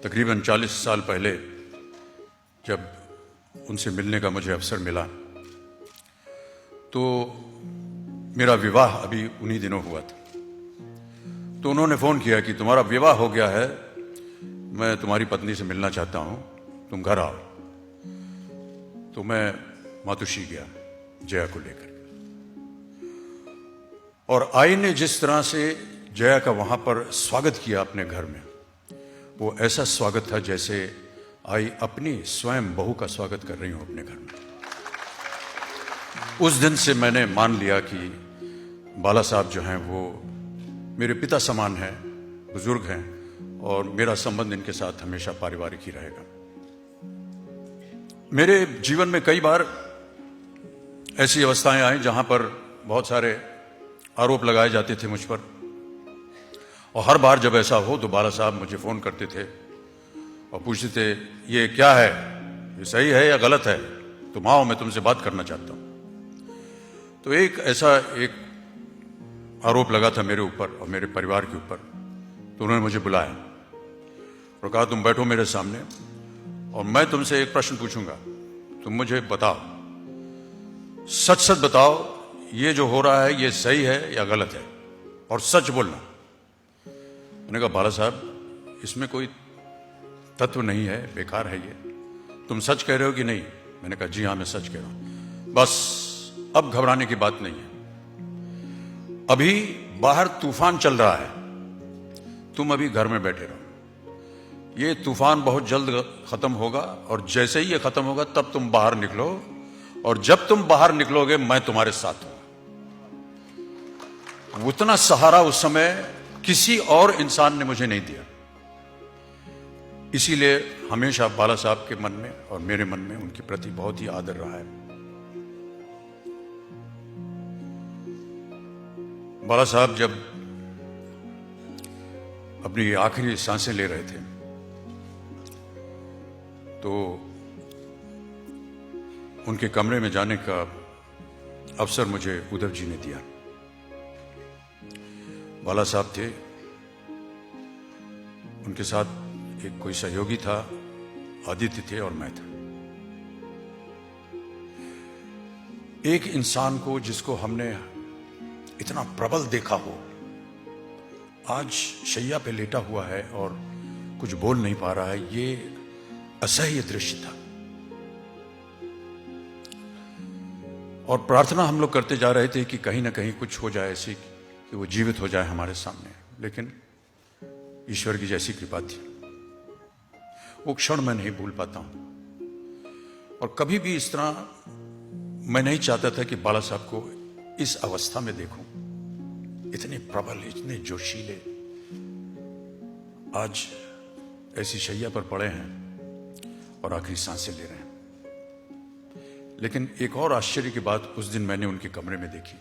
तकरीबन 40 साल पहले जब उनसे मिलने का मुझे अवसर मिला तो मेरा विवाह अभी उन्हीं दिनों हुआ था। तो उन्होंने फ़ोन किया कि तुम्हारा विवाह हो गया है, मैं तुम्हारी पत्नी से मिलना चाहता हूं, तुम घर आओ। तो मैं मातुश्री गया जया को लेकर, और आई ने जिस तरह से जया का वहां पर स्वागत किया अपने घर में, वो ऐसा स्वागत था जैसे आई अपनी स्वयं बहू का स्वागत कर रही हूं अपने घर में। उस दिन से मैंने मान लिया कि बाला साहब जो हैं वो मेरे पिता समान हैं, बुजुर्ग हैं, और मेरा संबंध इनके साथ हमेशा पारिवारिक ही रहेगा। मेरे जीवन में कई बार ऐसी अवस्थाएं आई जहां पर बहुत सारे आरोप लगाए जाते थे मुझ पर, और हर बार जब ऐसा हो तो बाला साहब मुझे फोन करते थे और पूछते थे ये क्या है, ये सही है या गलत है, तुम आओ, मैं तुमसे बात करना चाहता हूं। तो एक आरोप लगा था मेरे ऊपर और मेरे परिवार के ऊपर। तो उन्होंने मुझे बुलाया और कहा तुम बैठो मेरे सामने और मैं तुमसे एक प्रश्न पूछूंगा, तुम मुझे बताओ, सच सच बताओ, ये जो हो रहा है ये सही है या गलत है, और सच बोलना। मैंने कहा बाला साहब इसमें कोई तत्व नहीं है, बेकार है ये, तुम सच कह रहे हो कि नहीं? मैंने कहा जी हाँ मैं सच कह रहा हूं। बस अब घबराने की बात नहीं है, अभी बाहर तूफान चल रहा है, तुम अभी घर में बैठे रहो, ये तूफान बहुत जल्द खत्म होगा, और जैसे ही ये खत्म होगा तब तुम बाहर निकलो, और जब तुम बाहर निकलोगे मैं तुम्हारे साथ हूं। उतना सहारा उस समय किसी और इंसान ने मुझे नहीं दिया। इसीलिए हमेशा बाला साहब के मन में और मेरे मन में उनके प्रति बहुत ही आदर रहा है। बाला साहब जब अपनी आखिरी सांसें ले रहे थे तो उनके कमरे में जाने का अवसर मुझे उद्धव जी ने दिया। बाला साहब थे, उनके साथ एक कोई सहयोगी था, आदित्य थे, और मैं था। एक इंसान को जिसको हमने इतना प्रबल देखा हो, आज शैया पे लेटा हुआ है और कुछ बोल नहीं पा रहा है, ये असह्य दृश्य था। और प्रार्थना हम लोग करते जा रहे थे कि कहीं ना कहीं कुछ हो जाए ऐसी कि वो जीवित हो जाए हमारे सामने, लेकिन ईश्वर की जैसी कृपा थी, वो क्षण मैं नहीं भूल पाता हूं। और कभी भी इस तरह मैं नहीं चाहता था कि बाला साहब को इस अवस्था में देखूं, इतने प्रबल, इतने जोशीले, आज ऐसी शैया पर पड़े हैं और आखिरी सांसें ले रहे हैं। लेकिन एक और आश्चर्य की बात उस दिन मैंने उनके कमरे में देखी।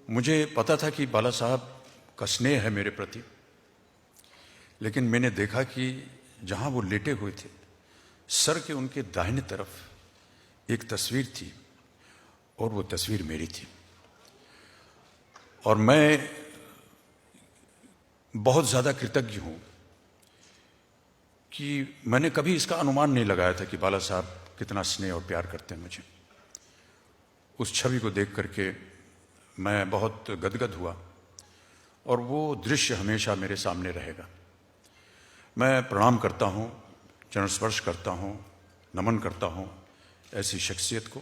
मुझे पता था कि बाला साहब का स्नेह है मेरे प्रति, लेकिन मैंने देखा कि जहां वो लेटे हुए थे, सर के उनके दाहिने तरफ एक तस्वीर थी, और वो तस्वीर मेरी थी। और मैं बहुत ज्यादा कृतज्ञ हूं कि मैंने कभी इसका अनुमान नहीं लगाया था कि बाला साहब कितना स्नेह और प्यार करते हैं मुझे। उस छवि को देख करके मैं बहुत गदगद हुआ, और वो दृश्य हमेशा मेरे सामने रहेगा। मैं प्रणाम करता हूं, चरण स्पर्श करता हूं, नमन करता हूं ऐसी शख्सियत को,